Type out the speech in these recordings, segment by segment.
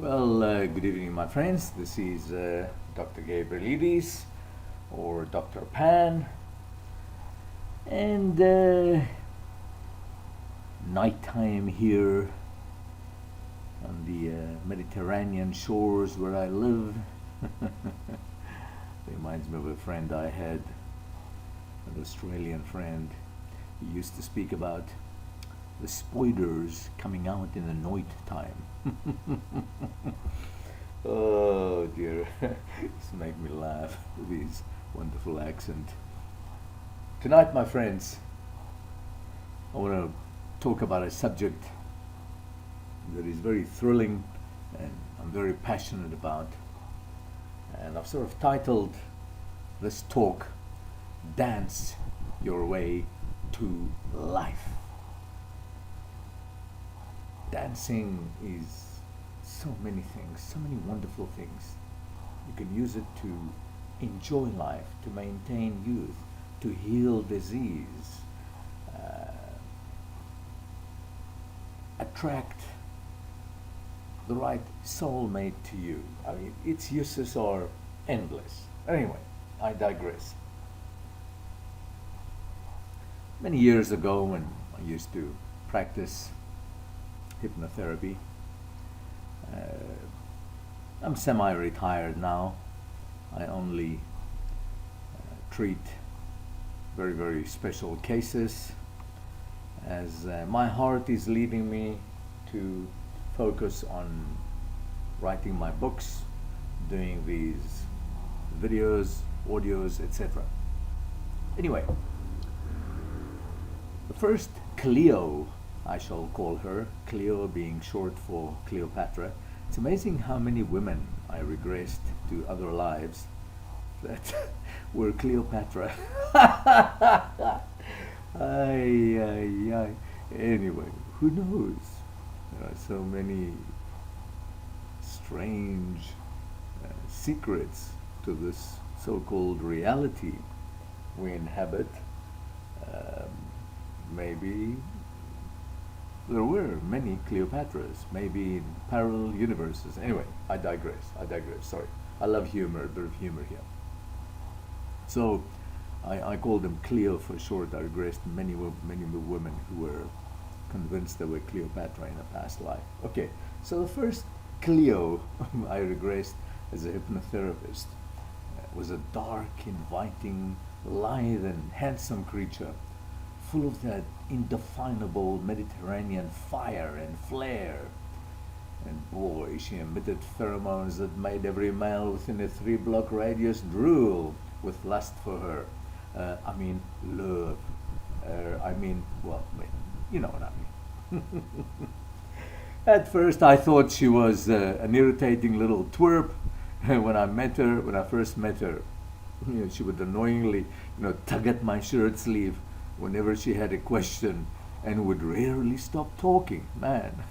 Good evening, my friends. This is Dr. Gabrielides, or Dr. Pan, and nighttime here on the Mediterranean shores where I live. Reminds me of a friend I had, an Australian friend. He used to speak about the spiders coming out in the night time. Oh dear, this make me laugh with his wonderful accent. Tonight, my friends, I want to talk about a subject that is very thrilling and I'm very passionate about. And I've sort of titled this talk, Dance Your Way to Life. Dancing is so many things, so many wonderful things. You can use it to enjoy life, to maintain youth, to heal disease, attract the right soulmate to you. I mean, its uses are endless. Anyway, I digress. Many years ago, when I used to practice hypnotherapy, I'm semi-retired now. I only treat very, very special cases, as my heart is leading me to focus on writing my books, doing these videos, audios, etc. Anyway, the first Cleo, I shall call her, Cleo being short for Cleopatra. It's amazing how many women I regressed to other lives that were Cleopatra. Anyway, who knows? There are so many strange secrets to this so-called reality we inhabit. Maybe there were many Cleopatras, maybe in parallel universes. Anyway, I digress, sorry. I love humor, a bit of humor here. So, I call them Cleo for short. I regressed many women who were convinced they were Cleopatra in a past life. Okay, so the first Cleo I regressed as a hypnotherapist was a dark, inviting, lithe and handsome creature, full of that indefinable Mediterranean fire and flair. And boy, she emitted pheromones that made every male within a 3-block radius drool with lust for her. Love. Well, you know what I mean. At first I thought she was an irritating little twerp. When I first met her, she would annoyingly, tug at my shirt sleeve whenever she had a question and would rarely stop talking, man.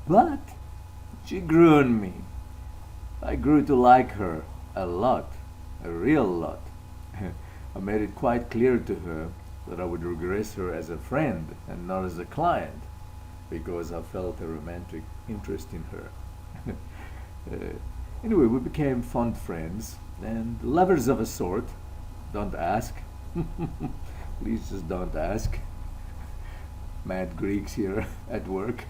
But she grew on me. I grew to like her a lot, a real lot. I made it quite clear to her that I would regress her as a friend and not as a client, because I felt a romantic interest in her. Anyway, we became fond friends and lovers of a sort. Don't ask. Please just don't ask. Mad Greeks here at work.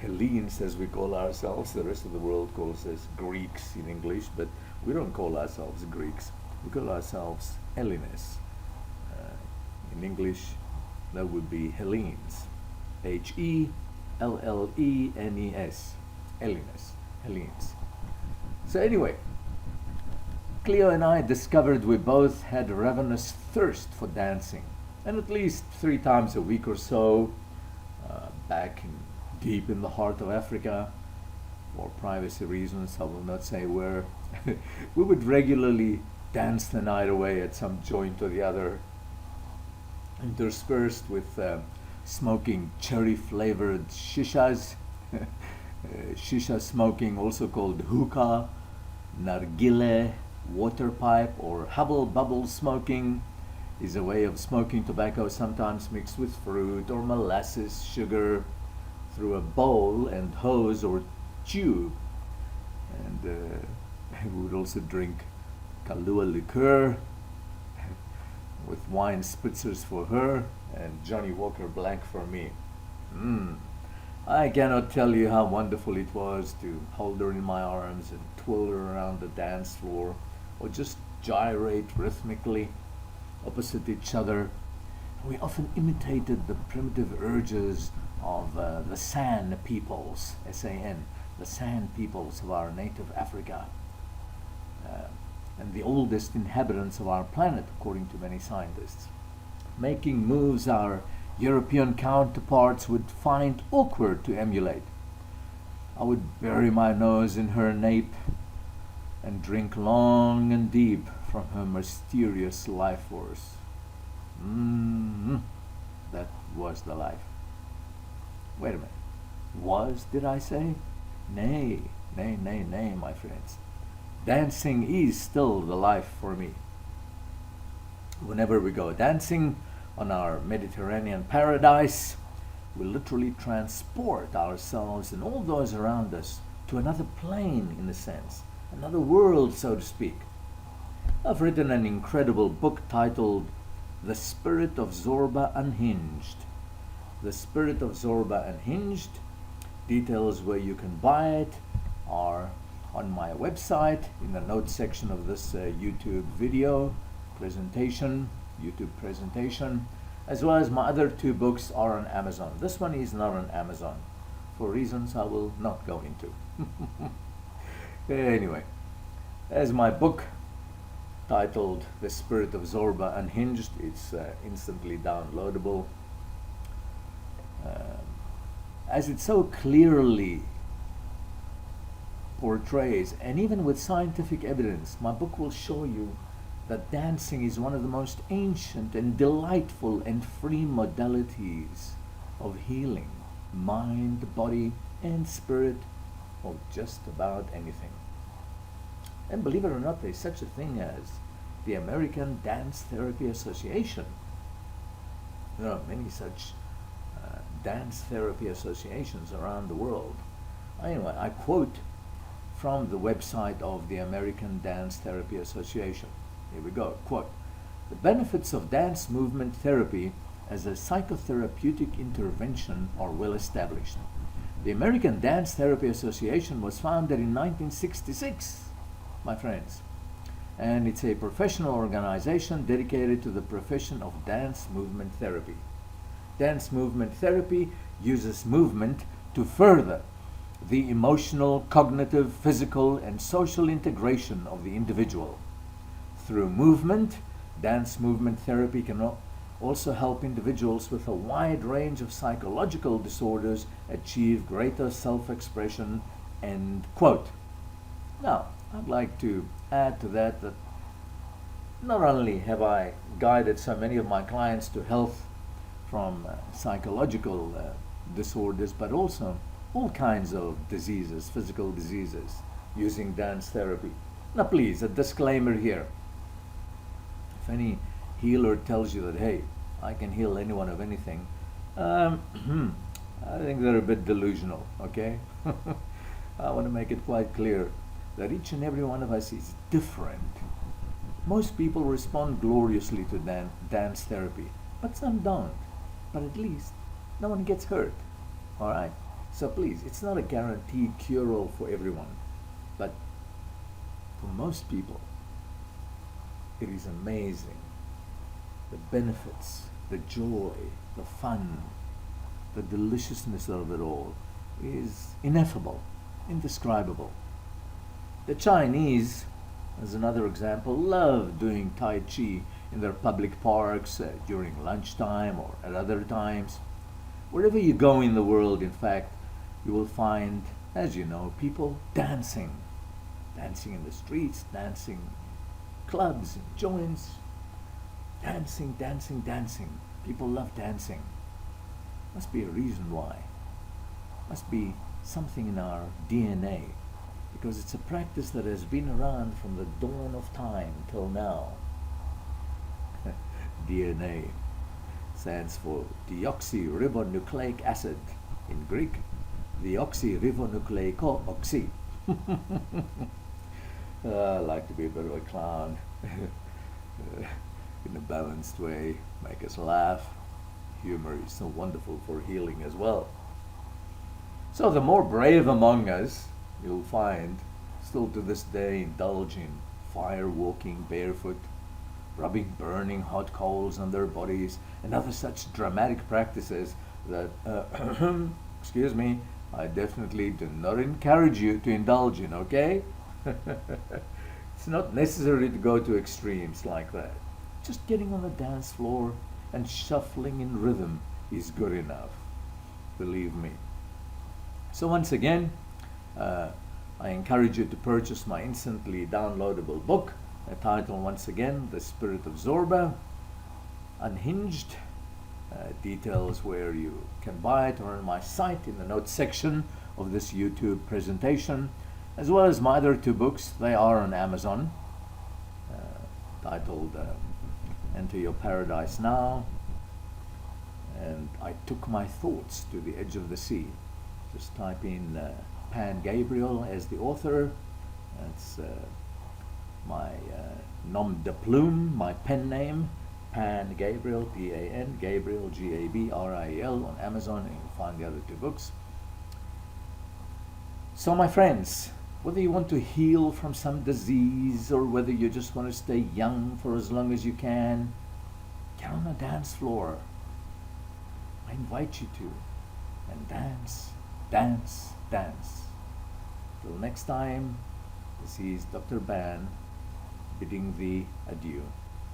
Hellenes, as we call ourselves. The rest of the world calls us Greeks in English, but we don't call ourselves Greeks. We call ourselves Hellenes. In English, that would be Hellenes. Hellenes. Hellenes. So anyway, Cleo and I discovered we both had a ravenous thirst for dancing, and at least 3 times a week or so, deep in the heart of Africa, for privacy reasons, I will not say where, we would regularly dance the night away at some joint or the other, interspersed with smoking cherry-flavored shishas, shisha smoking, also called hookah, nargile, water pipe, or hubble bubble smoking is a way of smoking tobacco sometimes mixed with fruit or molasses, sugar, through a bowl and hose or stew, and we would also drink Kahlua liqueur with wine spritzers for her and Johnny Walker Black for me. I cannot tell you how wonderful it was to hold her in my arms and twirl her around the dance floor, or just gyrate rhythmically opposite each other. We often imitated the primitive urges of the San peoples, S-A-N, the San peoples of our native Africa, and the oldest inhabitants of our planet, according to many scientists, making moves our European counterparts would find awkward to emulate. I would bury my nose in her nape and drink long and deep from her mysterious life force. That was the life. Wait a minute. Was, did I say? Nay, nay, nay, nay, my friends. Dancing is still the life for me. Whenever we go dancing on our Mediterranean paradise, we literally transport ourselves and all those around us to another plane, in a sense, another world, so to speak. I've written an incredible book titled The Spirit of Zorba Unhinged. The Spirit of Zorba Unhinged. Details where you can buy it are on my website in the notes section of this YouTube video presentation, as well as my other two books are on Amazon. This one is not on Amazon for reasons I will not go into. Anyway, as my book titled The Spirit of Zorba Unhinged, it's instantly downloadable. As it so clearly portrays, and even with scientific evidence, my book will show you that dancing is one of the most ancient and delightful and free modalities of healing, mind, body, and spirit, or just about anything. And believe it or not, there's such a thing as the American Dance Therapy Association. There are many such dance therapy associations around the world. Anyway, I quote from the website of the American Dance Therapy Association. Here we go, quote, "The benefits of dance movement therapy as a psychotherapeutic intervention are well established. The American Dance Therapy Association was founded in 1966, my friends, and it's a professional organization dedicated to the profession of dance movement therapy. Dance movement therapy uses movement to further the emotional, cognitive, physical, and social integration of the individual. Through movement, dance movement therapy can also help individuals with a wide range of psychological disorders achieve greater self-expression," end quote. Now, I'd like to add to that not only have I guided so many of my clients to health from psychological disorders, but also all kinds of diseases, physical diseases, using dance therapy. Now please, a disclaimer here. If any healer tells you that, hey, I can heal anyone of anything, I think they're a bit delusional, okay? I want to make it quite clear that each and every one of us is different. Most people respond gloriously to dance therapy, but some don't. But at least no one gets hurt, all right? So please, it's not a guaranteed cure-all for everyone, but for most people, it is amazing. The benefits, the joy, the fun, the deliciousness of it all is ineffable, indescribable. The Chinese, as another example, love doing Tai Chi in their public parks during lunchtime or at other times. Wherever you go in the world, in fact, you will find, as you know, people dancing in the streets, dancing clubs and joints, dancing. People love dancing. Must be a reason why. Must be something in our DNA, because it's a practice that has been around from the dawn of time till now. DNA stands for deoxyribonucleic acid in Greek. deoxyribonucleic-oxy. I like to be a bit of a clown in a balanced way, make us laugh. Humor is so wonderful for healing as well. So the more brave among us, you'll find, still to this day indulge in fire walking barefoot, rubbing burning hot coals on their bodies, and other such dramatic practices that, excuse me, I definitely do not encourage you to indulge in, okay? It's not necessary to go to extremes like that. Just getting on the dance floor and shuffling in rhythm is good enough, believe me. So once again, I encourage you to purchase my instantly downloadable book, titled once again, The Spirit of Zorba Unhinged. Details where you can buy it or on my site in the notes section of this YouTube presentation, as well as my other two books. They are on Amazon, titled Enter Your Paradise Now and I Took My Thoughts to the Edge of the Sea. Just type in Pan Gabriel as the author. That's my nom de plume, my pen name, Pan Gabriel, P-A-N, Gabriel, G-A-B-R-I-E-L, on Amazon, and you'll find the other two books. So my friends, whether you want to heal from some disease or whether you just want to stay young for as long as you can, get on the dance floor. I invite you to. And dance, dance, dance. Till next time, this is Dr. Ban bidding thee adieu.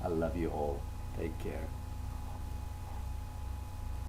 I love you all. Take care.